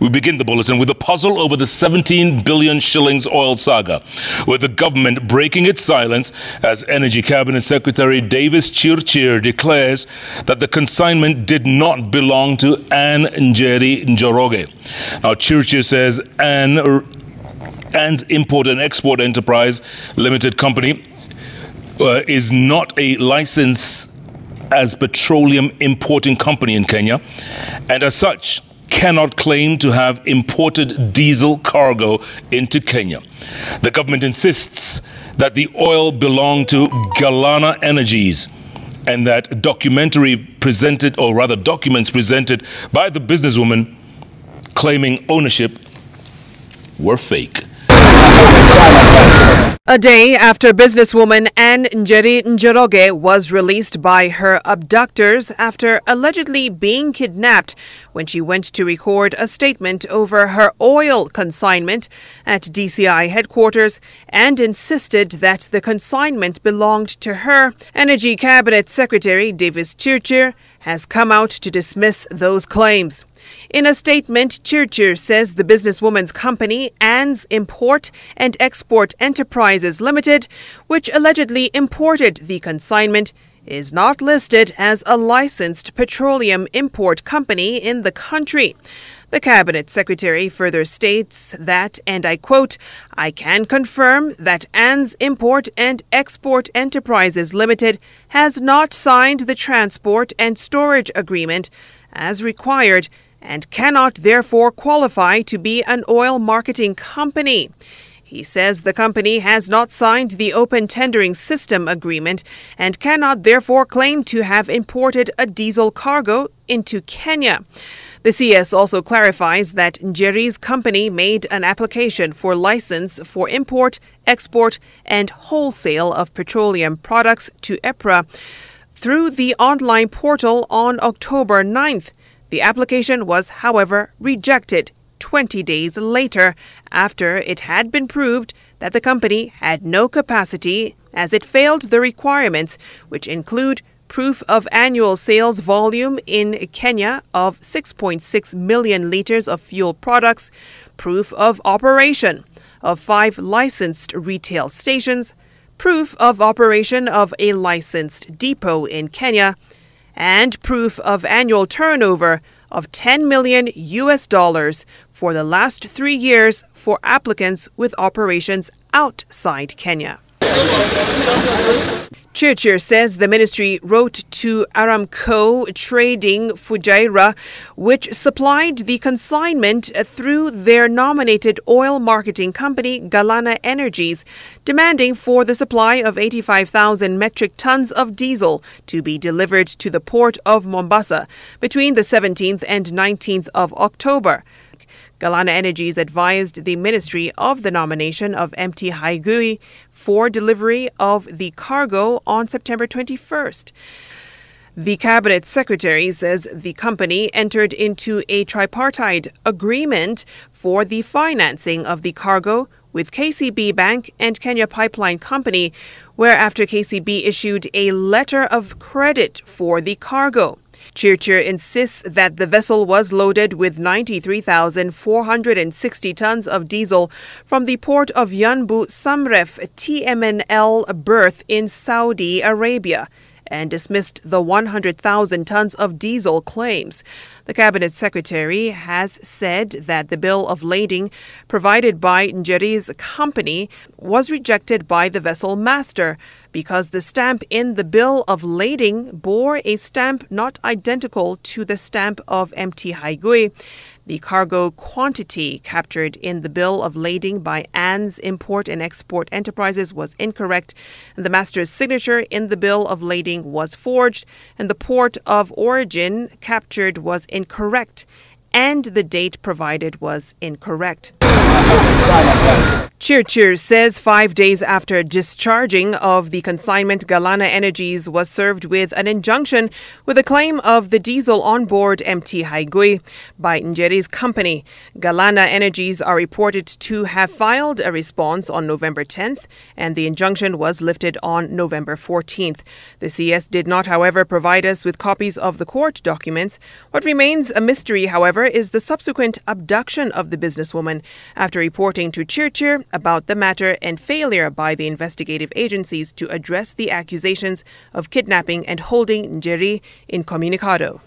We begin the bulletin with a puzzle over the 17 billion shillings oil saga, with the government breaking its silence as Energy Cabinet Secretary Davis Chirchir declares that the consignment did not belong to Ann Njoroge. Now, Chirchir says Ann's Import and Export Enterprise Limited Company is not a license as petroleum importing company in Kenya, and as such cannot claim to have imported diesel cargo into Kenya. The government insists that the oil belonged to Galana Energies and that documents presented by the businesswoman claiming ownership were fake. A day after businesswoman Ann Njoroge was released by her abductors after allegedly being kidnapped when she went to record a statement over her oil consignment at DCI headquarters and insisted that the consignment belonged to her, Energy Cabinet Secretary Davis Chirchir has come out to dismiss those claims. In a statement, Chirchir says the businesswoman's company, Ann's Import and Export Enterprises Limited, which allegedly imported the consignment, is not listed as a licensed petroleum import company in the country. The Cabinet Secretary further states that, and I quote, "I can confirm that Ann's Import and Export Enterprises Limited has not signed the transport and storage agreement as required and cannot therefore qualify to be an oil marketing company." He says the company has not signed the open tendering system agreement and cannot therefore claim to have imported a diesel cargo into Kenya. The CS also clarifies that Njeri's company made an application for license for import, export, and wholesale of petroleum products to EPRA through the online portal on October 9th. The application was, however, rejected 20 days later after it had been proved that the company had no capacity as it failed the requirements, which include proof of annual sales volume in Kenya of 6.6 million liters of fuel products, proof of operation of 5 licensed retail stations, proof of operation of a licensed depot in Kenya, and proof of annual turnover of $10 million for the last 3 years for applicants with operations outside Kenya. Chirchir says the ministry wrote to Aramco Trading Fujairah, which supplied the consignment through their nominated oil marketing company, Galana Energies, demanding for the supply of 85,000 metric tons of diesel to be delivered to the port of Mombasa between the 17th and 19th of October. Galana Energies advised the ministry of the nomination of Mt. Haigui for delivery of the cargo on September 21st. The Cabinet Secretary says the company entered into a tripartite agreement for the financing of the cargo with KCB Bank and Kenya Pipeline Company, whereafter KCB issued a letter of credit for the cargo. Chirchir insists that the vessel was loaded with 93,460 tons of diesel from the port of Yanbu Samref TMNL berth in Saudi Arabia and dismissed the 100,000 tons of diesel claims. The Cabinet Secretary has said that the bill of lading provided by Njeri's company was rejected by the vessel master because the stamp in the bill of lading bore a stamp not identical to the stamp of Mt. Haigui. The cargo quantity captured in the bill of lading by Ann's Import and Export Enterprises was incorrect, and the master's signature in the bill of lading was forged, and the port of origin captured was incorrect, and the date provided was incorrect. Chirchir says 5 days after discharging of the consignment, Galana Energies was served with an injunction with a claim of the diesel on board MT Haigui by Njere's company. Galana Energies are reported to have filed a response on November 10th, and the injunction was lifted on November 14th. The CS did not, however, provide us with copies of the court documents. What remains a mystery, however, is the subsequent abduction of the businesswoman after reporting to Chirchir about the matter and failure by the investigative agencies to address the accusations of kidnapping and holding Njere incommunicado.